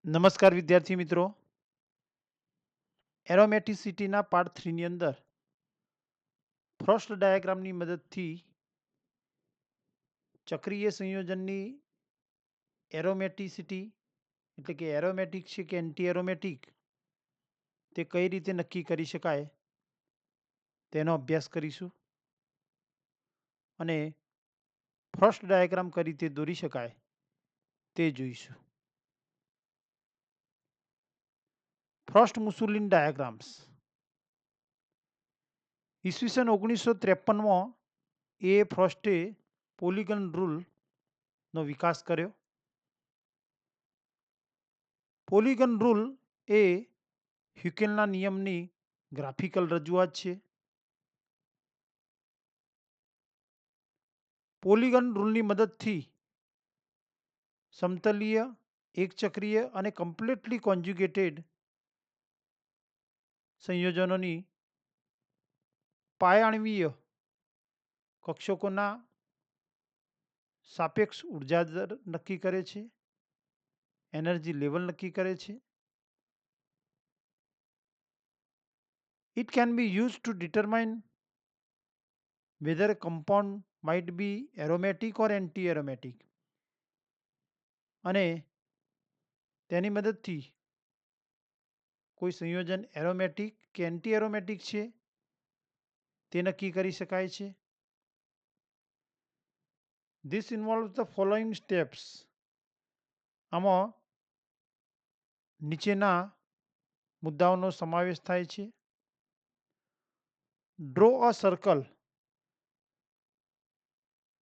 નમસ્કાર વિદ્યાર્થી મિત્રો, એરોમેટિસિટીના પાર્ટ 3 ની અંદર ફ્રોસ્ટ ડાયાગ્રામની મદદથી ચક્રીય સંયોજનની એરોમેટિસિટી એટલે કે એરોમેટિક છે કે એન્ટી એરોમેટિક તે કઈ રીતે નક્કી કરી શકાય તેનો અભ્યાસ કરીશું અને ફ્રોસ્ટ ડાયાગ્રામ કઈ રીતે દોરી શકાય તે જોઈશું. ફ્રોસ્ટ મુસુલિન ડાયાગ્રામ્સ ઈસવીસન 1953માં એ ફ્રોસ્ટે પોલિગન રૂલનો વિકાસ કર્યો. પોલિગન રૂલ એ હ્યુકેલના નિયમની ગ્રાફિકલ રજૂઆત છે. પોલિગન રૂલની મદદથી સમતલીય, એકચક્રીય અને કમ્પ્લીટલી કોન્જ્યુગેટેડ સંયોજનોની પાયાણવીય કક્ષકોના સાપેક્ષ ઉર્જા દર નક્કી કરે છે, એનર્જી લેવલ નક્કી કરે છે. It can be used to determine whether a compound might be aromatic or anti-aromatic. અને તેની મદદથી કોઈ સંયોજન એરોમેટિક કે એન્ટી એરોમેટિક છે તે નક્કી કરી શકાય છે. This involves the following steps. આમાં નીચેના મુદ્દાઓનો સમાવેશ થાય છે. ડ્રો અ સર્કલ.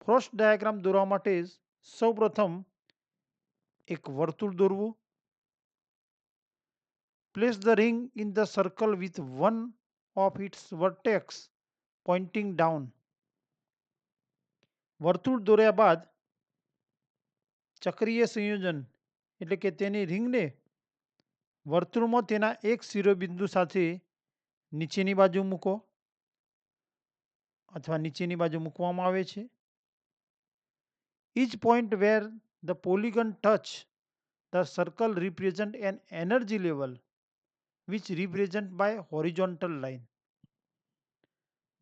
ફ્રોસ્ટ ડાયાગ્રામ દોરવા માટે સૌપ્રથમ એક વર્તુળ દોરવું. Place the ring in the circle with one of its vertex pointing down. વર્તુળ દોર્યા બાદ ચક્રીય સંયોજન એટલે કે તેની રિંગને વર્તુળમાં તેના એક શિરોબિંદુ સાથે નીચેની બાજુ મૂકો અથવા નીચેની બાજુ મૂકવામાં આવે છે. Each point where the polygon touch the circle represent an energy level which represent by horizontal line.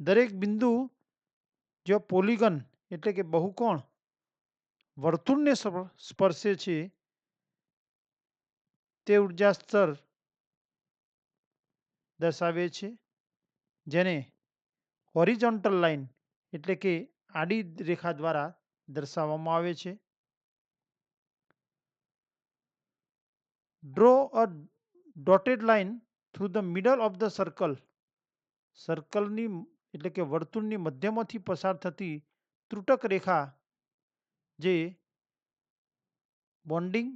દરેક બિંદુ જો પોલિગન એટલે કે બહુકોણ વર્તુળને સ્પર્શે છે તે ઉર્જા સ્તર દર્શાવે છે, જેને હોરિઝોન્ટલ લાઇન એટલે કે આડી રેખા દ્વારા દર્શાવવામાં આવે છે. Draw a dotted line through the middle of the circle. સર્કલની એટલે કે વર્તુળની મધ્યમાંથી પસાર થતી ત્રુટક રેખા જે bonding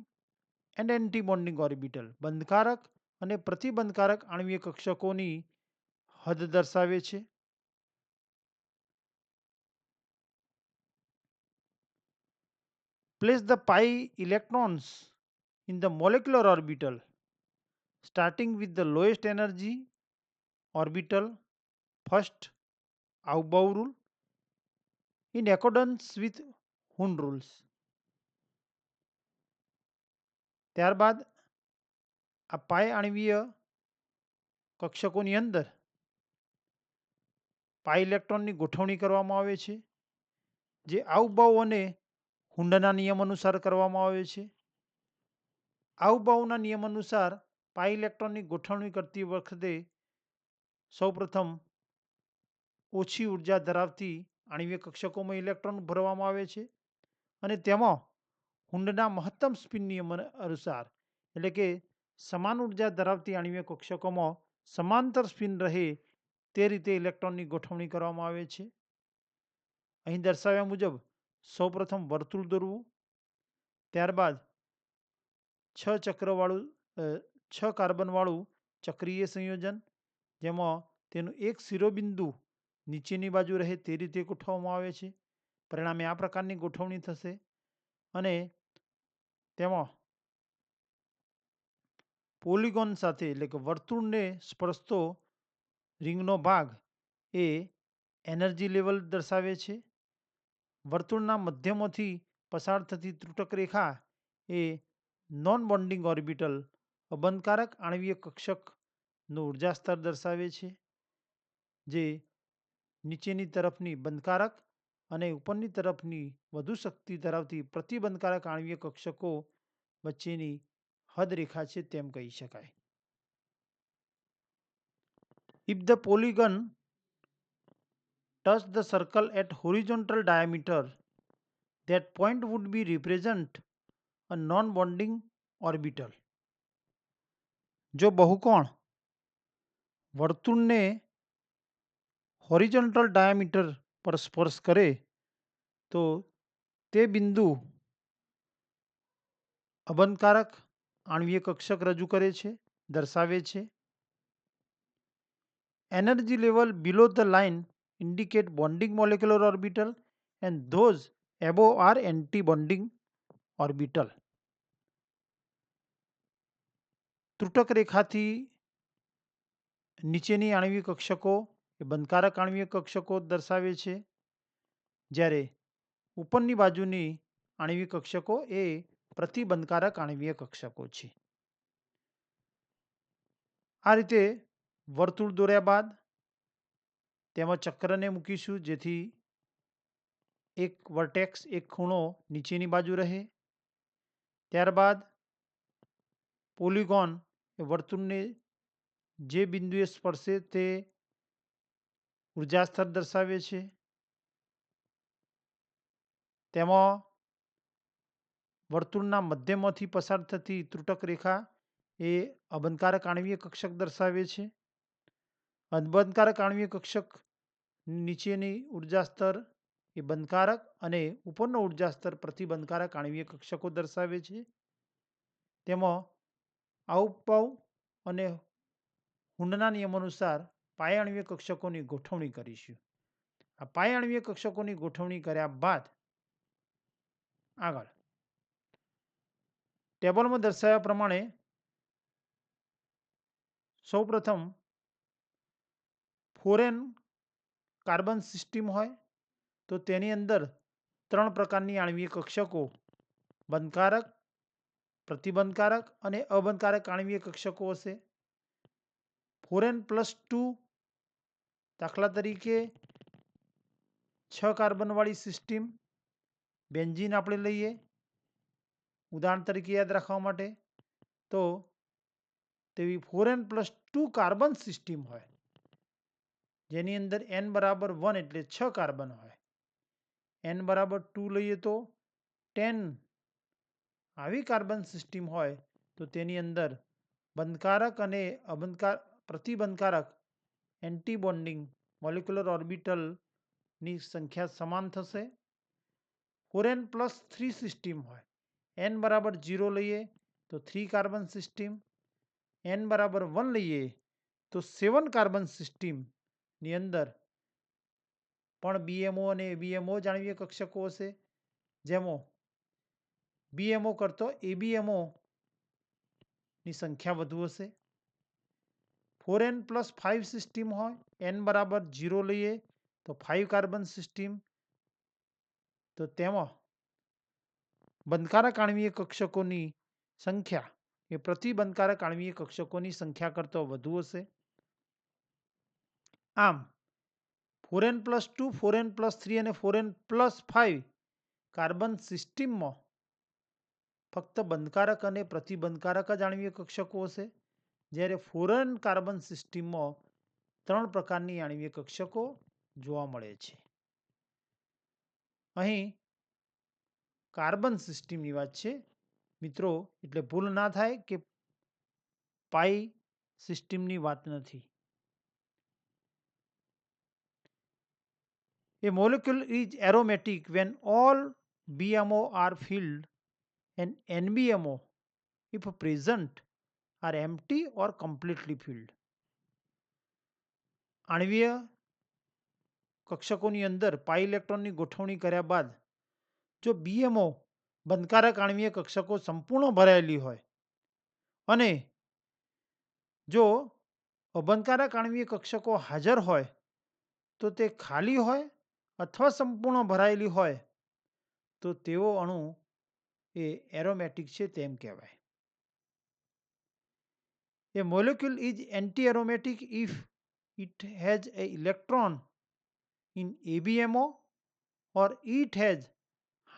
and anti bonding orbital બંધકારક અને પ્રતિબંધકારક આણ્વીય કક્ષકોની હદ દર્શાવે છે. Place the pi electrons in the molecular orbital starting with the lowest energy orbital first, Aufbau rule, in accordance with Hund rules. ત્યારબાદ આ પાય આણ્વીય કક્ષકોની અંદર પાય ઇલેક્ટ્રોનની ગોઠવણી કરવામાં આવે છે, જે Aufbau અને હુન્ડના નિયમ અનુસાર કરવામાં આવે છે. Aufbauના નિયમ અનુસાર પાય ઇલેક્ટ્રોનની ગોઠવણી કરતી વખતે સૌપ્રથમ ઓછી ઉર્જા ધરાવતી આણ્વીય કક્ષકોમાં ઇલેક્ટ્રોન ભરવામાં આવે છે અને તેમાં હુન્ડના મહત્તમ સ્પિન નિયમ અનુસાર એટલે કે સમાન ઉર્જા ધરાવતી આણ્વીય કક્ષકોમાં સમાંતર સ્પિન રહે તે રીતે ઇલેક્ટ્રોનની ગોઠવણી કરવામાં આવે છે. અહીં દર્શાવ્યા મુજબ સૌપ્રથમ વર્તુળ દોરવું, ત્યારબાદ 6 કાર્બનવાળું ચક્રીય સંયોજન જેમાં તેનું એક શિરોબિંદુ નીચેની બાજુ રહે તે રીતે ગોઠવવામાં આવે છે. પરિણામે આ પ્રકારની ગોઠવણી થશે અને તેમાં પોલિગોન સાથે એટલે કે વર્તુળને સ્પર્શતો રિંગનો ભાગ એ એનર્જી લેવલ દર્શાવે છે. વર્તુળના મધ્યમાંથી પસાર થતી ત્રુટક રેખા એ નોન બોન્ડિંગ ઓર્બિટલ અબંધકારક આણ્વીય કક્ષકનું ઉર્જા સ્તર દર્શાવે છે, જે નીચેની તરફની બંધકારક અને ઉપરની તરફની વધુ શક્તિ ધરાવતી પ્રતિબંધકારક આણ્વીય કક્ષકો વચ્ચેની હદ રેખા છે તેમ કહી શકાય. If the polygon touch the circle at horizontal diameter, that point would be represent a non-bonding orbital. જો બહુકોણ વર્તુળને હોરિઝોન્ટલ ડાયામીટર પર સ્પર્શ કરે તો તે બિંદુ અબંધકારક આણ્વીય કક્ષક રજૂ કરે છે, દર્શાવે છે. Energy level below the line indicate bonding molecular orbital and those above are anti-bonding orbital. ત્રુટક રેખાથી નીચેની આણ્વીય કક્ષકો એ બંધકારક આણ્વીય કક્ષકો દર્શાવે છે, જ્યારે ઉપરની બાજુની આણ્વીય કક્ષકો એ પ્રતિબંધકારક આણ્વીય કક્ષકો છે. આ રીતે વર્તુળ દોર્યા બાદ તેમાં ચક્રને મૂકીશું, જેથી એક વર્ટેક્સ એક ખૂણો નીચેની બાજુ રહે. ત્યારબાદ પોલિગોન એ વર્તુળને જે બિંદુએ સ્પર્શે તે ઉર્જા સ્તર દર્શાવે છે. તેમાં વર્તુળના મધ્યમાંથી પસાર થતી ત્રુટક રેખા એ અબંધકારક આણ્વીય કક્ષક દર્શાવે છે. અબંધકારક આણ્વીય કક્ષક નીચેની ઉર્જા સ્તર એ બંધકારક અને ઉપરનો ઉર્જા સ્તર પ્રતિબંધકારક આણ્વીય કક્ષકો દર્શાવે છે. તેમાં આઉપાઉ અને હુંડના નિયમ અનુસાર પાય આણ્વીય કક્ષકોની ગોઠવણી કરીશું. આ પાય આણ્વીય કક્ષકોની ગોઠવણી કર્યા બાદ આગળ ટેબલમાં દર્શાવ્યા પ્રમાણે સૌપ્રથમ ફોરેન કાર્બન સિસ્ટમ હોય તો તેની અંદર 3 પ્રકારની આણ્વીય કક્ષકો બંધકારક, પ્રતિબંધકારક અને અબંધકારક આણ્વીય કક્ષકો હશે. ફોરેન +2 દાખલા તરીકે 6 કાર્બનવાળી સિસ્ટમ બેન્ઝીન આપણે લઈએ ઉદાહરણ તરીકે યાદ રાખવા માટે, તો તેવી ફોરેન +2 કાર્બન સિસ્ટમ હોય જેની અંદર n બરાબર 1 એટલે 6 કાર્બન હોય, n બરાબર 2 લઈએ તો 10 આવી કાર્બન સિસ્ટમ હોય તો તેની અંદર બંધકારક અને પ્રતિબંધકારક એન્ટી બોન્ડિંગ મોલિક્યુલર ઓર્બિટલની સંખ્યા સમાન થશે. ફોરેન +3 સિસ્ટમ હોય, n બરાબર 0 લઈએ તો 3 કાર્બન સિસ્ટમ, n બરાબર 1 લઈએ તો 7 કાર્બન સિસ્ટમની અંદર પણ BMO અને ABMO જ આણ્વીય કક્ષકો હશે, જેમાં BMO કરતો ABMO ની સંખ્યા વધુ હશે. ફોરેન +5 સિસ્ટમ હોય, n બરાબર 0 લઈએ તો 5 કાર્બન સિસ્ટમ, તો તેમાં બંધકારક આણ્વીય કક્ષકોની સંખ્યા એ પ્રતિબંધકારક આણ્વીય કક્ષકોની સંખ્યા કરતાં વધુ હશે. આમ ફોરેન +2, ફોરેન +3 અને ફોરેન +5 કાર્બન સિસ્ટમમાં ફક્ત બંધકારક અને પ્રતિબંધકારક જ આણ્વીય કક્ષકો હશે, જ્યારે ફોરેન કાર્બન સિસ્ટમમાં 3 પ્રકારની આણ્વીય કક્ષકો જોવા મળે છે. અહીં કાર્બન સિસ્ટમની વાત છે મિત્રો, એટલે ભૂલ ના થાય કે પાઈ સિસ્ટમની વાત નથી. A molecule is aromatic when all BMO are filled and NBMO, if present, are empty or completely filled. આણ્વીય કક્ષકોની અંદર પાઈ ઇલેક્ટ્રોનની ગોઠવણી કર્યા બાદ જો BMO બંધકારક આણ્વીય કક્ષકો સંપૂર્ણ ભરાયેલી હોય અને જો અબંધકારક આણ્વીય કક્ષકો હાજર હોય તો તે ખાલી હોય અથવા સંપૂર્ણ ભરાયેલી હોય તો તેવો અણુ એ એરોમેટિક છે તેમ કહેવાય. A molecule is anti-aromatic if it has an electron in ABMO or it has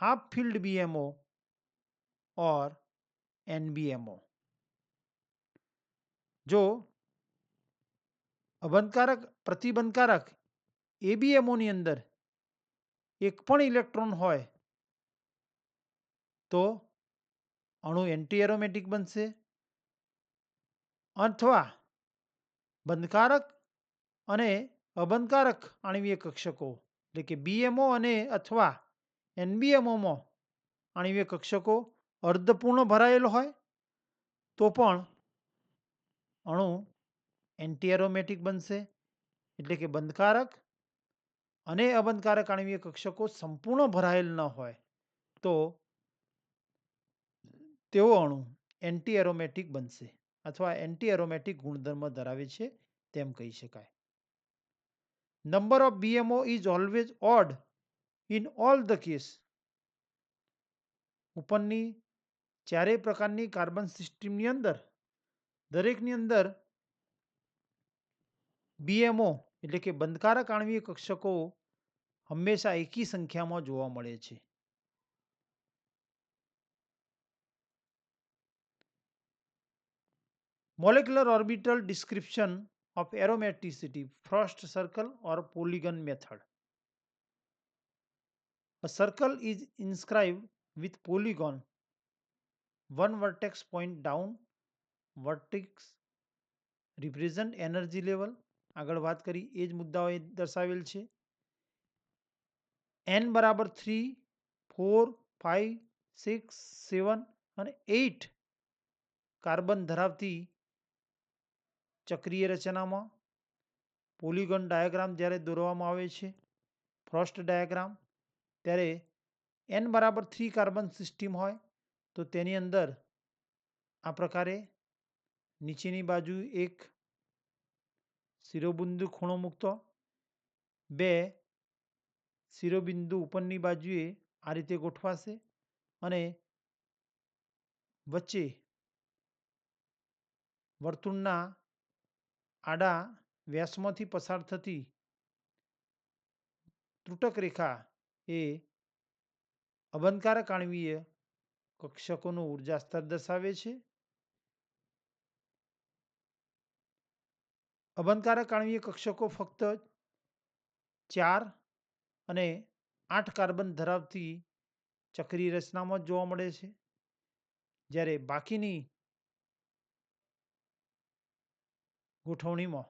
half-filled BMO or NBMO. જો પ્રતિબંધકારક ABMO ની અંદર એક પણ ઇલેક્ટ્રોન હોય તો અણુ એન્ટી એરોમેટિક બનશે, અથવા બંધકારક અને અબંધકારક આણ્વીય કક્ષકો એટલે કે BMO અને અથવા NBMOમાં આણ્વીય કક્ષકો અર્ધપૂર્ણ ભરાયેલો હોય તો પણ અણુ એન્ટી એરોમેટિક બનશે. એટલે કે બંધકારક અને અબંધકારક આણ્વીય કક્ષકો સંપૂર્ણ ભરાયેલ ન હોય તો તેવો અણુ એન્ટી એરોમેટિક બનશે અથવા એન્ટી એરોમેટિક ગુણધર્મ ધરાવે છે તેમ કહી શકાય. Number of BMO is always odd in all the case. ઉપરની ચારેય પ્રકારની કાર્બન સિસ્ટમની અંદર દરેકની અંદર BMO એટલે કે બંધકારક આણ્વીય કક્ષકો હંમેશા એકી સંખ્યામાં જોવા મળે છે. Molecular orbital description of aromaticity, frost circle or polygon method. A circle is inscribed with polygon, one vertex point down, vertex represent energy level. આગળ વાત કરી એ જ મુદ્દાઓ દર્શાવેલ છે. n બરાબર 3, 4, 5, 6, 7 અને 8 કાર્બન ધરાવતી ચક્રીય રચનામાં પોલિગોન ડાયાગ્રામ જ્યારે દોરવામાં આવે છે, ફ્રોસ્ટ ડાયાગ્રામ, ત્યારે n બરાબર 3 કાર્બન સિસ્ટમ હોય તો તેની અંદર આ પ્રકારે નીચેની બાજુ એક શિરોબિંદુ ખૂણો મૂકતો, 2 શિરોબિંદુ ઉપરની બાજુએ આ રીતે ગોઠવાશે અને વચ્ચે વર્તુળના આડા વ્યાસમાંથી પસાર થતી ત્રુટક રેખા એ અબંધકારક આણ્વીય કક્ષકોનું ઉર્જા સ્તર દર્શાવે છે. અબંધકારક આણ્વીય કક્ષકો ફક્ત 4 અને 8 કાર્બન ધરાવતી ચક્રીય રચનામાં જોવા મળે છે, જ્યારે બાકીની ગોઠવણીમાં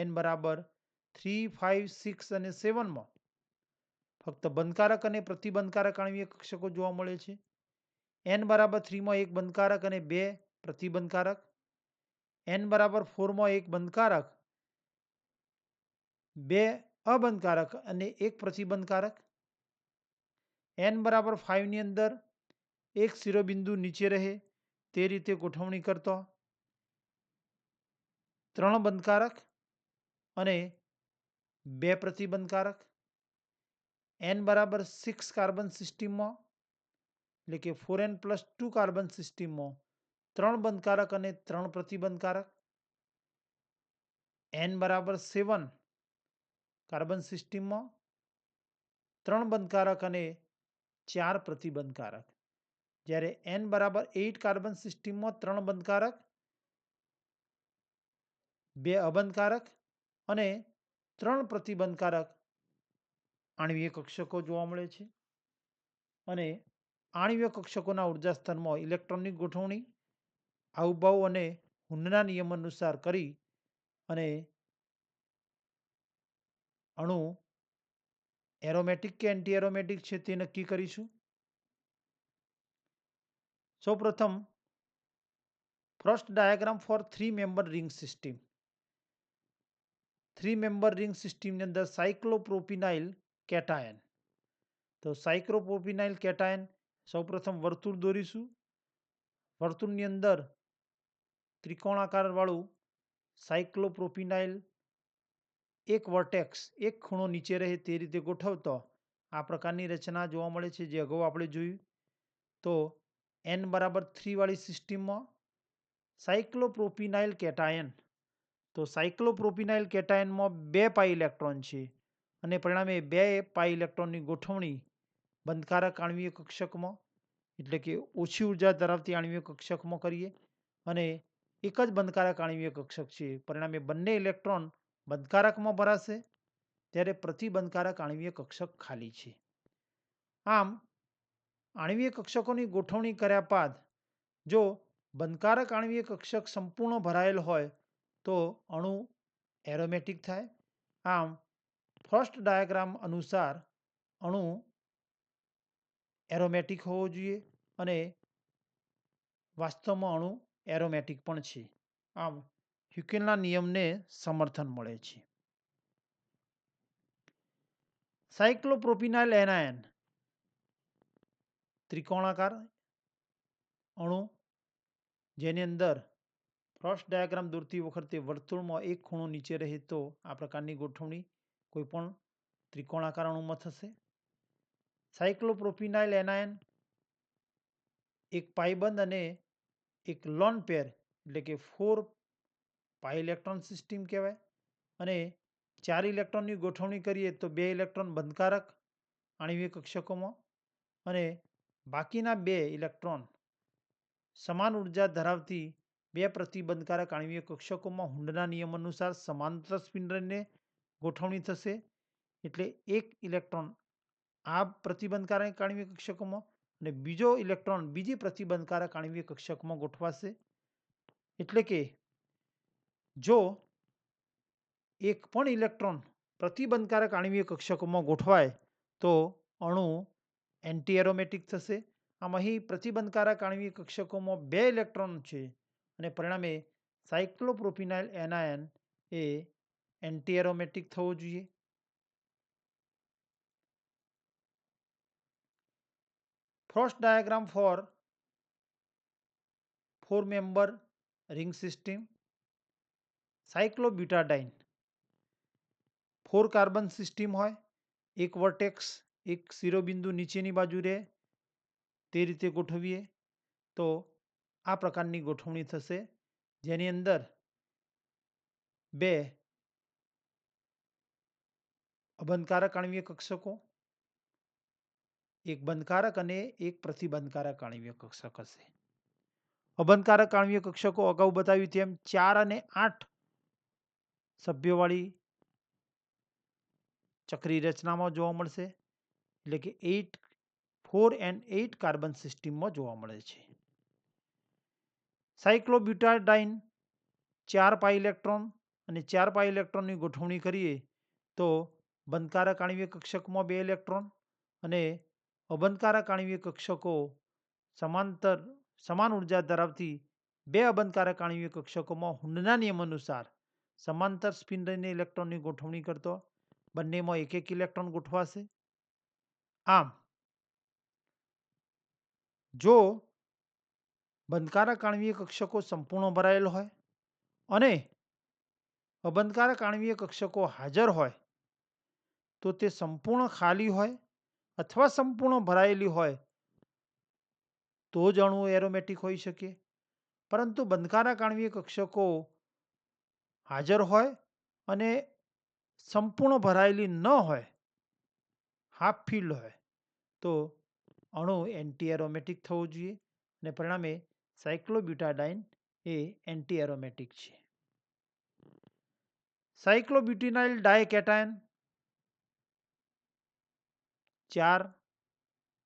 n બરાબર 3, 5, 6 અને 7માં ફક્ત બંધકારક અને પ્રતિબંધકારક આણ્વીય કક્ષકો જોવા મળે છે. n બરાબર 3માં એક બંધકારક અને 2 પ્રતિબંધકારક, n બરાબર 4માં એક બંધકારક, 2 અબંધકારક અને 1 પ્રતિબંધકારક, n બરાબર 5ની અંદર એક શિરોબિંદુ નીચે રહે તે રીતે ગોઠવણી કરતો 3 બંધકારક અને 2 પ્રતિબંધકારક, n બરાબર 6 કાર્બન સિસ્ટમમાં એટલે કે 4n+2 કાર્બન સિસ્ટમમાં 3 બંધકારક અને 3 પ્રતિબંધકારક, n બરાબર 7 કાર્બન સિસ્ટમમાં 3 બંધકારક અને 4 પ્રતિબંધકારક, જ્યારે n બરાબર 8 કાર્બન સિસ્ટમમાં 3 બંધકારક, 2 અબંધકારક અને 3 પ્રતિબંધકારક આણ્વીય કક્ષકો જોવા મળે છે. અને આણ્વીય કક્ષકોના ઉર્જા સ્તરમાં ઇલેક્ટ્રોનની ગોઠવણી હાવભાવ અને હુન્નના નિયમ અનુસાર કરી અને અણુ એરોમેટિક કે એન્ટી એરોમેટિક છે તે નક્કી કરીશું. સૌપ્રથમ frost diagram for 3 member ring system. 3 member ring સિસ્ટમની અંદર સાયક્લોપ્રોપિનાઇલ કેટાયન. તો સાયક્લોપ્રોપિનાઇલ કેટાયન સૌપ્રથમ વર્તુળ દોરીશું. વર્તુળની અંદર ત્રિકોણાકાર વાળું સાયક્લોપ્રોપિનાઇલ એક વર્ટેક્સ એક ખૂણો નીચે રહે તે રીતે ગોઠવતો આ પ્રકારની રચના જોવા મળે છે, જે અગાઉ આપણે જોયું. તો N બરાબર 3 વાળી સિસ્ટમમાં સાયક્લોપ્રોપિનાઇલ કેટાયન, તો સાયક્લોપ્રોપિનાઇલ કેટાયનમાં 2 પાઈ ઇલેક્ટ્રોન છે અને પરિણામે 2 પાઈ ઇલેક્ટ્રોનની ગોઠવણી બંધકારક આણ્વીય કક્ષકમાં, એટલે કે ઓછી ઉર્જા ધરાવતી આણ્વીય કક્ષકમાં કરીએ અને એક જ બંધકારક આણ્વીય કક્ષક છે, પરિણામે બંને ઇલેક્ટ્રોન બંધકારકમાં ભરાશે ત્યારે પ્રતિબંધકારક આણ્વીય કક્ષક ખાલી છે. આમ આણ્વીય કક્ષકોની ગોઠવણી કર્યા બાદ જો બંધકારક આણ્વીય કક્ષક સંપૂર્ણ ભરાયેલ હોય તો અણુ એરોમેટિક થાય. આમ ફર્સ્ટ ડાયાગ્રામ અનુસાર અણુ એરોમેટિક હોવો જોઈએ અને વાસ્તવમાં અણુ એરોમેટિક પણ છે. આમ હ્યુકેલના નિયમને સમર્થન મળે છે. સાયક્લોપ્રોપિનાઇલ એનાયન ત્રિકોણાકાર અણુ, જેની અંદર ફર્સ્ટ ડાયાગ્રામ દોરતી વખતે વર્તુળમાં એક ખૂણો નીચે રહે તો આ પ્રકારની ગોઠવણી કોઈપણ ત્રિકોણાકાર અણુમાં થશે. સાયક્લોપ્રોપિનાઇલ એનાયન એક પાઈબંધ અને એક લોન પેર, એટલે કે 4 પાઈ ઇલેક્ટ્રોન સિસ્ટમ કહેવાય. અને 4 ઇલેક્ટ્રોનની ગોઠવણી કરીએ તો 2 ઇલેક્ટ્રોન બંધકારક આણ્વીય કક્ષકોમાં અને બાકીના 2 ઇલેક્ટ્રોન સમાન ઉર્જા ધરાવતી 2 પ્રતિબંધકારક આણ્વીય કક્ષકોમાં હુન્ડના નિયમ અનુસાર સમાંતર સ્પિન રહીને ગોઠવણી થશે. એટલે એક ઇલેક્ટ્રોન આ પ્રતિબંધકારક આણ્વીય કક્ષકોમાં અને બીજો ઇલેક્ટ્રોન બીજી પ્રતિબંધકારક આણ્વીય કક્ષકમાં ગોઠવાશે. એટલે કે જો એક પણ ઇલેક્ટ્રોન પ્રતિબંધકારક આણ્વીય કક્ષકોમાં ગોઠવાય તો અણુ એન્ટી એરોમેટિક થશે. આમ અહીં પ્રતિબંધકારક આણ્વીય કક્ષકોમાં 2 ઇલેક્ટ્રોન છે અને પરિણામે સાયક્લોપ્રોપિનાઇલ એનાયન એ એન્ટી એરોમેટિક થવો જોઈએ. Frost diagram for 4 member ring system. Cyclobutadiene 4 carbon system હોય, એક વર્ટેક્સ એક શિરોબિંદુ નીચેની બાજુ રહે તે રીતે ગોઠવીએ તો આ પ્રકારની ગોઠવણી થશે, જેની અંદર 2 અબંધકારક આણ્વીય કક્ષકો, એક બંધકારક અને એક પ્રતિબંધકારક આણ્વીય કક્ષક હશે. અબંધકારક આણ્વીય કક્ષકો અગાઉ બતાવ્યું તેમ 4 અને 8 સભ્યોવાળી ચક્રી રચનામાં જોવા મળશે, એટલે કે 4 and 8 કાર્બન સિસ્ટમમાં જોવા મળે છે. સાયક્લોબ્યુટાડાઇન 4 પાઈ ઇલેક્ટ્રોન અને 4 પાઈ ઇલેક્ટ્રોનની ગોઠવણી કરીએ તો બંધકારક આણ્વીય કક્ષકમાં 2 ઇલેક્ટ્રોન અને અબંધકારક આણ્વીય કક્ષકો સમાન ઉર્જા ધરાવતી 2 અબંધકારક આણ્વીય કક્ષકોમાં હુન્ડના નિયમ અનુસાર સમાંતર સ્પિન રહીને ઇલેક્ટ્રોનની ગોઠવણી કરતો બંનેમાં એક એક ઇલેક્ટ્રોન ગોઠવાશે. આમ જો બંધકારક આણ્વીય કક્ષકો સંપૂર્ણ ભરાયેલ હોય અને અબંધકારક આણ્વીય કક્ષકો હાજર હોય તો તે સંપૂર્ણ ખાલી હોય અથવા સંપૂર્ણ ભરાયેલી હોય તો જ અણુ એરોમેટિક હોઈ શકે. પરંતુ બંધકારક આણ્વીય કક્ષકો હાજર હોય અને સંપૂર્ણ ભરાયેલી ન હોય, હાફ ફિલ્ડ હોય, તો અણુ એન્ટી એરોમેટિક થવો જોઈએ અને પરિણામે સાયક્લોબ્યુટાડાઇન એ એન્ટી એરોમેટિક છે. સાયક્લોબ્યુટિનાઇલ ડાયકેટાયન 4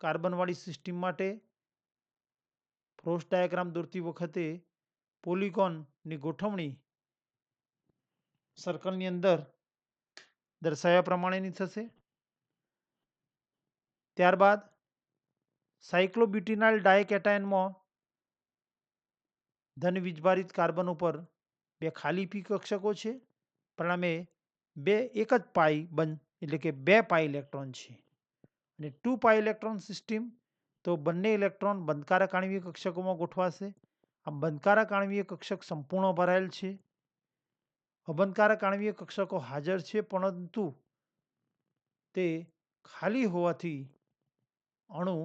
કાર્બનવાળી સિસ્ટમ માટે ફ્રોસ્ટ ડાયાગ્રામ દોરતી વખતે પોલિગોનની ગોઠવણી સર્કલની અંદર દર્શાવ્યા પ્રમાણેની થશે. ત્યારબાદ સાયક્લોબ્યુટિનાઇલ ડાયકેટાયનમાં ધન વીજભારિત કાર્બન ઉપર 2 ખાલી પી કક્ષકો છે, પરિણામે એક જ પાઈ બંધ, એટલે કે 2 પાઈ ઇલેક્ટ્રોન છે. અને 2 પાઈ ઇલેક્ટ્રોન સિસ્ટમ તો બંને ઇલેક્ટ્રોન બંધકારક આણ્વીય કક્ષકોમાં ગોઠવાશે. આ બંધકારક આણ્વીય કક્ષક સંપૂર્ણ ભરાયેલ છે. અબંધકારક આણ્વીય કક્ષકો હાજર છે પરંતુ તે ખાલી હોવાથી અણુ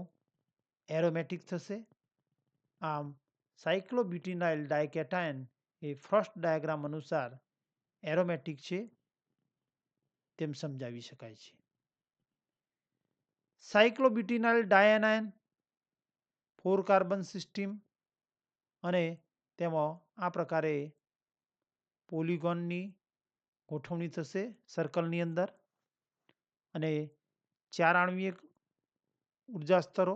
એરોમેટિક થશે. આમ સાયક્લોબ્યુટિનાઇલ ડાયકેટાયન એ ફર્સ્ટ ડાયાગ્રામ અનુસાર એરોમેટિક છે તેમ સમજાવી શકાય છે. સાયક્લોબ્યુટિનાઇલ ડાયનાયન 4 કાર્બન સિસ્ટમ અને તેમાં આ પ્રકારે પોલિગોનની ગોઠવણી થશે સર્કલની અંદર અને 4 આણ્વિક ઉર્જા સ્તરો,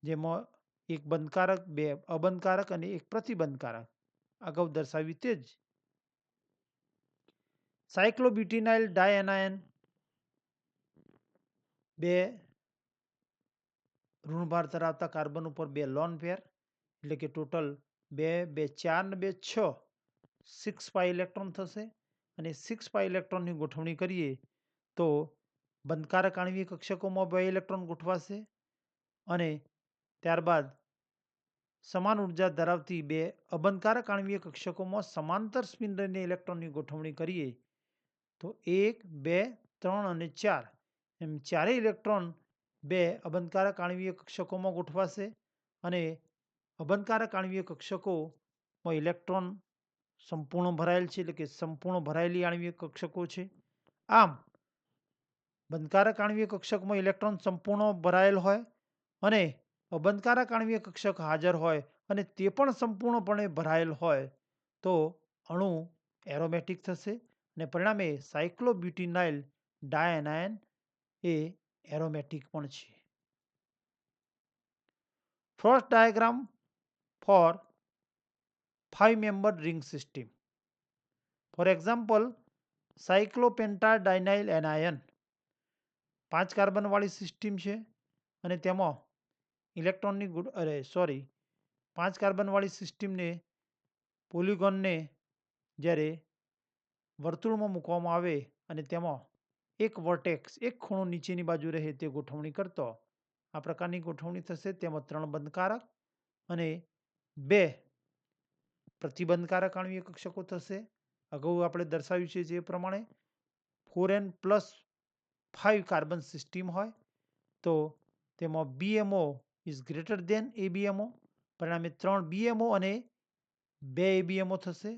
જેમાં એક બંધકારક, 2 અબંધકારક અને એક પ્રતિબંધકારક, અગાઉ દર્શાવ્યું તે જ. સાયક્લોબ્યુટિનાઇલ ડાયનાયન 2 ઋણભાર ધરાવતા કાર્બન ઉપર 2 લોન પેર, એટલે કે ટોટલ 2, 2, 4 ને 2, 6, 6 પાઈ ઇલેક્ટ્રોન થશે. અને 6 પાઈ ઇલેક્ટ્રોનની ગોઠવણી કરીએ તો બંધકારક આણ્વિક કક્ષકોમાં 2 ઇલેક્ટ્રોન ગોઠવાશે અને ત્યારબાદ સમાન ઉર્જા ધરાવતી 2 અબંધકારક આણ્વિક કક્ષકોમાં સમાંતર સ્પિન લઈને ઇલેક્ટ્રોનની ગોઠવણી કરીએ તો 1, 2, 3 અને 4 એમ ચારેય ઇલેક્ટ્રોન 2 અબંધકારક આણ્વિય કક્ષકોમાં ગોઠવાશે અને અબંધકારક આણ્વિય કક્ષકોમાં ઇલેક્ટ્રોન સંપૂર્ણ ભરાયેલ છે, એટલે કે સંપૂર્ણ ભરાયેલી આણ્વિય કક્ષકો છે. આમ બંધકારક આણ્વિય કક્ષકમાં ઇલેક્ટ્રોન સંપૂર્ણ ભરાયેલ હોય અને અબંધકારક આણ્વિય કક્ષક હાજર હોય અને તે પણ સંપૂર્ણપણે ભરાયેલ હોય તો અણુ એરોમેટિક થશે અને પરિણામે સાયક્લોબ્યુટિનાઇલ ડાયનાયન એ એરોમેટિક પણ છે. Frost diagram for 5 membered ring system. For example, cyclopentadienyl anion 5 carbon વાળી સિસ્ટમ છે અને તેમાં ઇલેક્ટ્રોનની 5 કાર્બન વાળી સિસ્ટમને પોલિગોનને જ્યારે વર્તુળમાં મૂકવામાં આવે અને તેમાં એક વર્ટેક્સ, એક ખૂણો નીચેની બાજુ રહે તે ગોઠવણી કરતો આ પ્રકારની ગોઠવણી થશે. તેમાં 3 બંધકારક અને 2 પ્રતિબંધકારક આણ્વિય કક્ષકો થશે. અગાઉ આપણે દર્શાવ્યું છે જે પ્રમાણે 4n+5 કાર્બન સિસ્ટમ હોય તો તેમાં BMO is greater than ABMO, પરિણામે 3 BMO અને 2 ABMO થશે.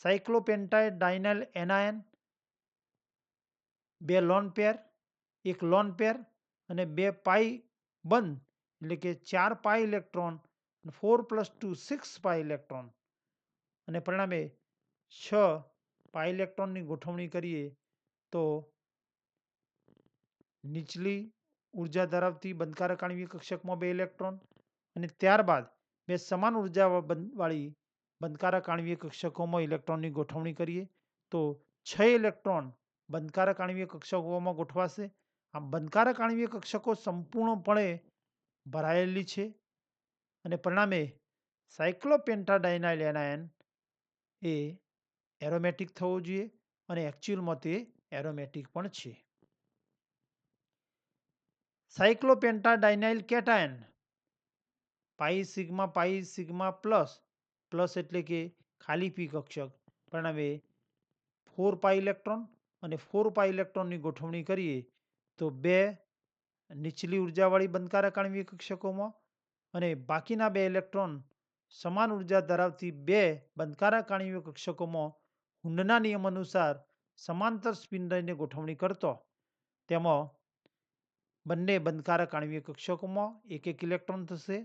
સાયક્લોપેન્ટાડાઇનાઇલ એનાયન 2 લોન પેર, 1 લોન પેર અને 2 પાઈ બંધ, એટલે કે 4 પાઈ ઇલેક્ટ્રોન, 4 + 2 6 પાઈ ઇલેક્ટ્રોન અને પરિણામે 6 પાઈ ઇલેક્ટ્રોનની ગોઠવણી કરીએ તો નીચલી ઉર્જા ધરાવતી બંધકારક આણ્વિક કક્ષકમાં 2 ઇલેક્ટ્રોન અને ત્યારબાદ 2 સમાન ઉર્જા વાળી બંધકારક આણ્વિક કક્ષકોમાં ઇલેક્ટ્રોનની ગોઠવણી કરીએ તો 6 ઇલેક્ટ્રોન બંધકારક આણ્વિક કક્ષકોમાં ગોઠવાશે. આમ બંધકારક આણ્વિક કક્ષકો સંપૂર્ણપણે ભરાયેલી છે અને પરિણામે સાયક્લોપેન્ટાડાઇનાઇલ એનાયન એ એરોમેટિક થવો જોઈએ અને એકચ્યુઅલમાં તે એરોમેટિક પણ છે. સાયક્લોપેન્ટાડાઇનાઇલ કેટાયન પાઈ સિગ્મા પ્લસ એટલે કે ખાલી પી કક્ષક, પરિણામે 4 પાઈ ઇલેક્ટ્રોન અને 4 પાઈ ઇલેક્ટ્રોનની ગોઠવણી કરીએ તો 2 નીચલી ઉર્જાવાળી બંધકારક આણ્વિક કક્ષકોમાં અને બાકીના 2 ઇલેક્ટ્રોન સમાન ઉર્જા ધરાવતી 2 બંધકારક આણ્વિક કક્ષકોમાં હુન્ડના નિયમ અનુસાર સમાંતર સ્પિન લઈને ગોઠવણી કરતો તેમાં બંને બંધકારક આણ્વિક કક્ષકોમાં 1 ઇલેક્ટ્રોન થશે.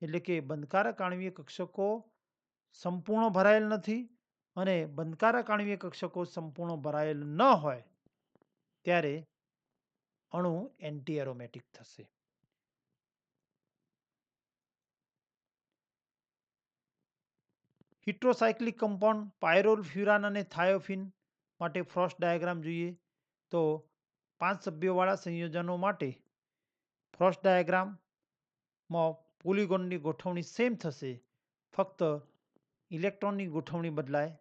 એટલે કે બંધકારક આણ્વિક કક્ષકો સંપૂર્ણ ભરાયેલ નથી અને બંધકારક આણ્વિક કક્ષકો સંપૂર્ણ ભરાયેલ ન હોય ત્યારે અણુ એન્ટી એરોમેટિક થશે. હિટ્રોસાયક્લિક કમ્પાઉન્ડ પાયરોલ, ફ્યુરાન અને થાયોફિન માટે ફ્રોસ્ટ ડાયાગ્રામ જોઈએ તો 5 સભ્યોવાળા સંયોજનો માટે ફ્રોસ્ટ ડાયાગ્રામમાં પોલિગોનની ગોઠવણી સેમ થશે, ફક્ત ઇલેક્ટ્રોનની ગોઠવણી બદલાય.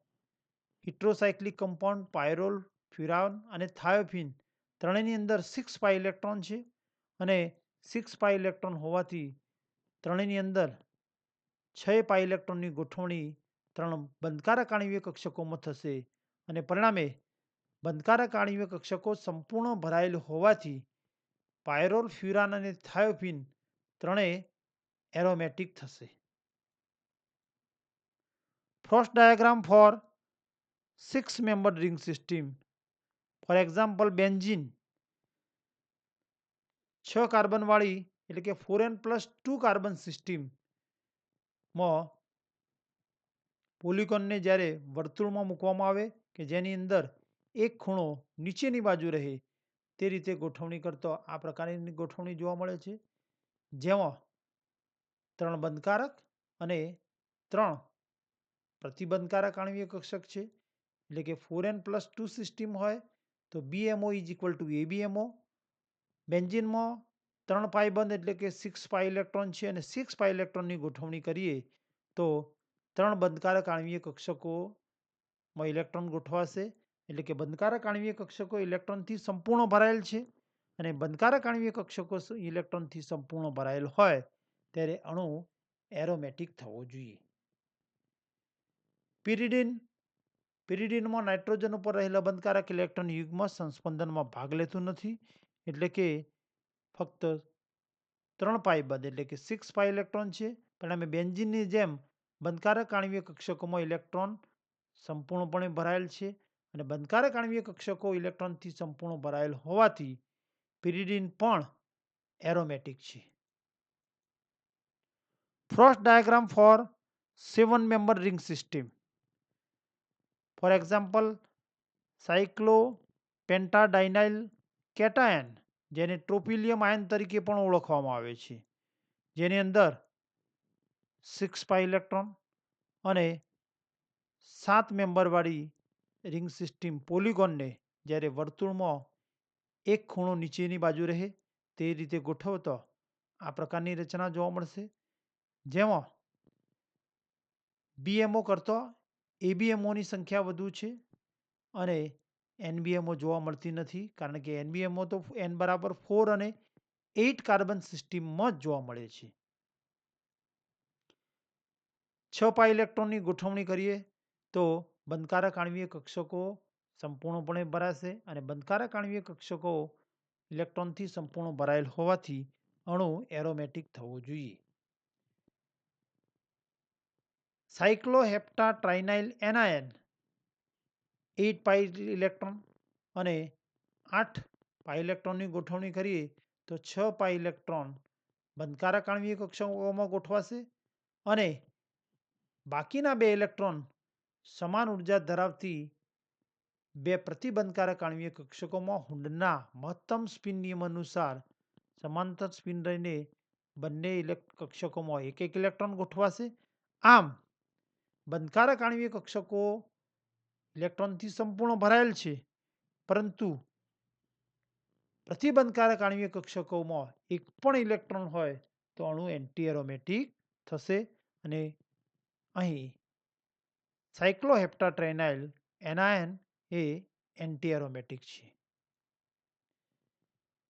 હિટ્રોસાયક્લિક કમ્પાઉન્ડ પાયરોલ, ફ્યુરાન અને થાયોફિન ત્રણેયની અંદર 6 પાઈ ઇલેક્ટ્રોન છે અને 6 પાઈ ઇલેક્ટ્રોન હોવાથી ત્રણેયની અંદર 6 પાઈ ઇલેક્ટ્રોનની ગોઠવણી 3 બંધકારક આણ્વિક કક્ષકોમાં થશે અને પરિણામે બંધકારક આણ્વીય કક્ષકો સંપૂર્ણ ભરાયેલ હોવાથી પાયરોલ, ફ્યુરાન અને થાયોફિન ત્રણેય એરોમેટિક થશે. Frost diagram for 6 membered ring system. For example benzene 6 carbon વાળી એટલે કે 4n+2 કાર્બન સિસ્ટમમાં પોલિકોનને જ્યારે વર્તુળમાં મૂકવામાં આવે કે જેની અંદર એક ખૂણો નીચેની બાજુ રહે તે રીતે ગોઠવણી કરતો આ પ્રકારની ગોઠવણી જોવા મળે છે, જેમાં 3 બંધકારક અને 3 પ્રતિબંધકારક આણ્વીય કક્ષક છે. એટલે કે 4n+2 સિસ્ટમ હોય તો BMO = ABMO. બેન્ઝીનમાં 3 પાઈ બંધ એટલે કે 6 પાઈ ઇલેક્ટ્રોન છે અને 6 પાઈ ઇલેક્ટ્રોનની ગોઠવણી કરીએ તો 3 બંધકારક આણ્વીય કક્ષકોમાં ઇલેક્ટ્રોન ગોઠવાશે. એટલે કે બંધકારક આણ્વીય કક્ષકો ઇલેક્ટ્રોનથી સંપૂર્ણ ભરાયેલ છે અને બંધકારક આણ્વીય કક્ષકો ઇલેક્ટ્રોનથી સંપૂર્ણ ભરાયેલ હોય ત્યારે અણુ એરોમેટિક થવો જોઈએ. પિરિડીનમાં નાઇટ્રોજન ઉપર રહેલા બંધકારક ઇલેક્ટ્રોન યુગ્મ સંસ્પંદનમાં ભાગ લેતું નથી. એટલે કે ફક્ત 3 પાઈ બંધ એટલે કે 6 પાઈ ઇલેક્ટ્રોન છે. પરિણામે બેન્ઝીનની જેમ બંધકારક આણ્વીય કક્ષકોમાં ઇલેક્ટ્રોન સંપૂર્ણપણે ભરાયેલ છે અને બંધકારક આણ્વીય કક્ષકો ઇલેક્ટ્રોનથી સંપૂર્ણ ભરાયેલ હોવાથી પિરિડીન પણ એરોમેટિક છે. Frost diagram for 7-membered ring system. For example cyclopentadienyl cation જેને ટ્રોપિલિયમ આયન તરીકે પણ ઓળખવામાં આવે છે, જેની અંદર 6 પાઈ ઇલેક્ટ્રોન અને 7 મેમ્બર વાળી રિંગ સિસ્ટમ પોલિગોનને જ્યારે વર્તુળમાં એક ખૂણો નીચેની બાજુ રહે તે રીતે ગોઠવતો આ પ્રકારની રચના જોવા મળશે, જેમાં BMO કરતા ABMOની સંખ્યા વધુ છે અને NBMO જોવા મળતી નથી, કારણ કે NBMO તો n=4 અને 8 કાર્બન સિસ્ટમમાં જ જોવા મળે છે. 6 પાઈ ઇલેક્ટ્રોનની ગોઠવણી કરીએ તો બંધકારક આણ્વીય કક્ષકો સંપૂર્ણપણે ભરાશે અને બંધકારક આણ્વીય કક્ષકો ઇલેક્ટ્રોનથી સંપૂર્ણ ભરાયેલ હોવાથી અણુ એરોમેટિક થવો જોઈએ. સાયક્લોહેપ્ટાટ્રાઇનાઇલ એનાયન 8 પાઈ ઇલેક્ટ્રોન અને 8 પાઈ ઇલેક્ટ્રોનની ગોઠવણી કરીએ તો 6 પાઈ ઇલેક્ટ્રોન બંધકારક આણ્વીય કક્ષકોમાં ગોઠવાશે અને બાકીના 2 ઇલેક્ટ્રોન સમાન ઉર્જા ધરાવતી 2 પ્રતિબંધકારક આણ્વીય કક્ષકોમાં હુન્ડના મહત્તમ સ્પિન નિયમ અનુસાર સમાંતર સ્પિન રહીને બંને કક્ષકોમાં એક ઇલેક્ટ્રોન ગોઠવાશે. આમ બંધકારક આણ્વીય કક્ષકો ઇલેક્ટ્રોનથી સંપૂર્ણ ભરાયેલ છે, પરંતુ પ્રતિબંધકારક આણ્વીય કક્ષકોમાં એક પણ ઇલેક્ટ્રોન હોય તો અણુ એન્ટી એરોમેટિક થશે અને અહીં સાયક્લોહેપ્ટાટ્રાઇનાઇલ એનાયન એ એન્ટી એરોમેટિક છે.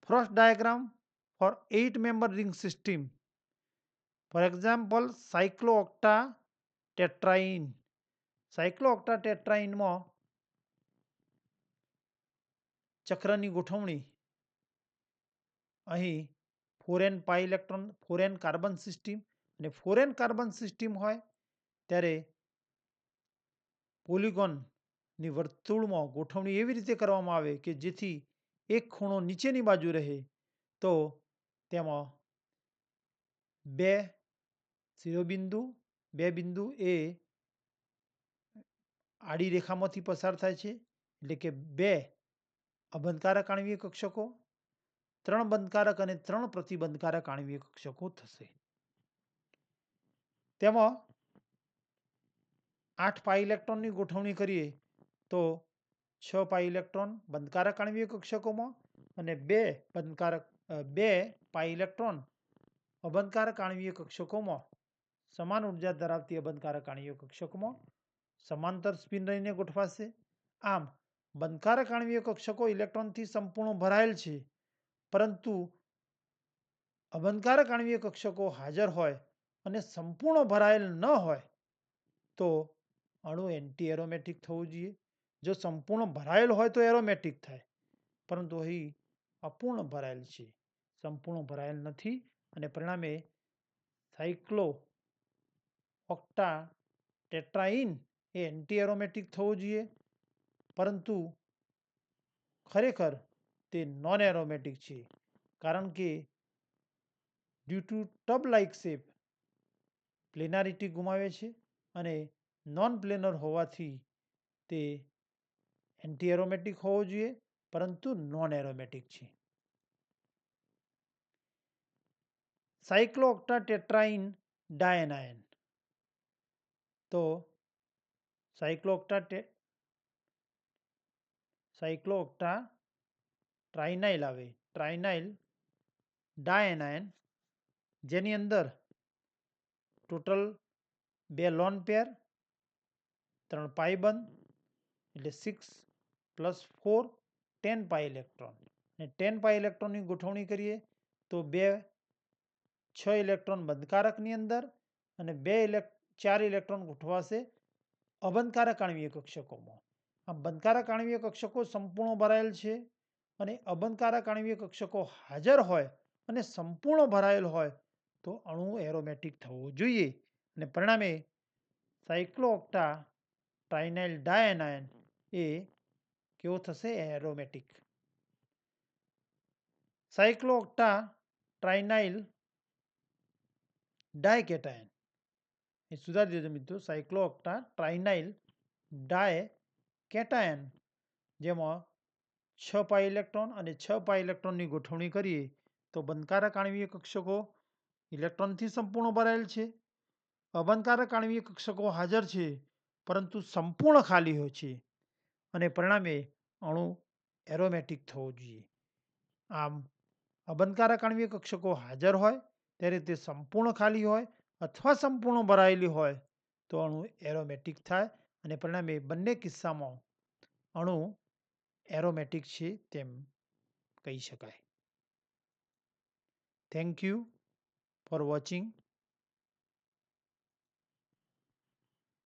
Frost diagram for 8-membered ring system. For example cyclooctatetraene. સાયક્લોઓક્ટાટેટ્રાઇનમાં ચક્રની ગોઠવણી અહીં 4n પાઈ ઇલેક્ટ્રોન 4n કાર્બન સિસ્ટમ અને 4n કાર્બન સિસ્ટમ હોય ત્યારે પોલિગોનની વર્તુળમાં ગોઠવણી એવી રીતે કરવામાં આવે કે જેથી એક ખૂણો નીચેની બાજુ રહે તો તેમાં 2 શિરોબિંદુ 2 બિંદુ એ આડી રેખામાંથી પસાર થાય છે. એટલે કે 2 અબંધકારક આણ્વીય કક્ષકો, 3 બંધકારક અને 3 પ્રતિબંધકારક આણ્વીય કક્ષકો થશે. તેમાં 8 પાઈ ઇલેક્ટ્રોનની ગોઠવણી કરીએ તો 6 પાઈ ઇલેક્ટ્રોન બંધકારક આણ્વીય કક્ષકોમાં અને 2 પાઈ ઇલેક્ટ્રોન અબંધકારક આણ્વીય કક્ષકોમાં સમાન ઉર્જા ધરાવતી અબંધકારક આણ્વીય કક્ષકોમાં સમાંતર સ્પિન રહીને ગોઠવાશે. આમ બંધકારક આણ્વીય કક્ષકો ઇલેક્ટ્રોનથી સંપૂર્ણ ભરાયેલ છે, પરંતુ અબંધકારક આણ્વીય કક્ષકો હાજર હોય અને સંપૂર્ણ ભરાયેલ ન હોય તો અણુ એન્ટી એરોમેટિક થવું જોઈએ. જો સંપૂર્ણ ભરાયેલ હોય તો એરોમેટિક થાય, પરંતુ અહીં અપૂર્ણ ભરાયેલ છે, સંપૂર્ણ ભરાયેલ નથી, અને પરિણામે સાયક્લો ઓક્ટા ટેટ્રાઇન એ એન્ટી એરોમેટિક થવું જોઈએ, પરંતુ ખરેખર તે નોન એરોમેટિક છે, કારણ કે due to tub like shape planarity ગુમાવે છે, અને નોન પ્લેનર હોવાથી તે એન્ટી એરોમેટિક હોવો જોઈએ, પરંતુ નોન એરોમેટિક છે. સાયક્લોઓક્ટા ટેટ્રાઇન ડાયનાયન, તો સાયક્લોઓક્ટા ટ્રાઇનાઇલ આવે, ટ્રાઇનાઇલ ડાયનાયન, જેની અંદર ટોટલ 2 લોન પેર, 3 પાઈ બંધ, એટલે 6 + 4 10 પાઈ ઇલેક્ટ્રોન, અને 10 પાઈ ઇલેક્ટ્રોનની ગોઠવણી કરીએ તો 6 ઇલેક્ટ્રોન બંધકારકની અંદર, અને 4 ઇલેક્ટ્રોન ગોઠવાશે અબંધકારક આણ્વીય કક્ષકોમાં. આ બંધકારક આણ્વીય કક્ષકો સંપૂર્ણ ભરાયેલ છે, અને અબંધકારક આણ્વીય કક્ષકો હાજર હોય અને સંપૂર્ણ ભરાયેલ હોય તો અણુ એરોમેટિક થવો જોઈએ, અને પરિણામે સાયક્લોઓક્ટા ટ્રાઇનાઇલ ડાયનાયન એ કેવો થશે? એરોમેટિક. સાયક્લોઓક્ટા ટ્રાઇનાઇલ ડાયકેટાયન, એ સુધારી દેજો મિત્રો, સાયક્લોઓક્ટા ટ્રાઇનાઇલ ડાયકેટાયન, જેમાં 6 પાઈ ઇલેક્ટ્રોન અને 6 પાઈ ઇલેક્ટ્રોનની ગોઠવણી કરીએ તો બંધકારક આણ્વીય કક્ષકો ઇલેક્ટ્રોનથી સંપૂર્ણ ભરાયેલ છે, અબંધકારક આણ્વીય કક્ષકો હાજર છે, પરંતુ સંપૂર્ણ ખાલી હોય છે, અને પરિણામે અણુ એરોમેટિક થવો જોઈએ. આમ અબંધકારક આણ્વીય કક્ષકો હાજર હોય ત્યારે તે સંપૂર્ણ ખાલી હોય અથવા સંપૂર્ણ ભરાયેલી હોય તો અણુ એરોમેટિક થાય, અને પરિણામે બંને કિસ્સામાં અણુ એરોમેટિક છે તેમ કહી શકાય. Thank you for watching.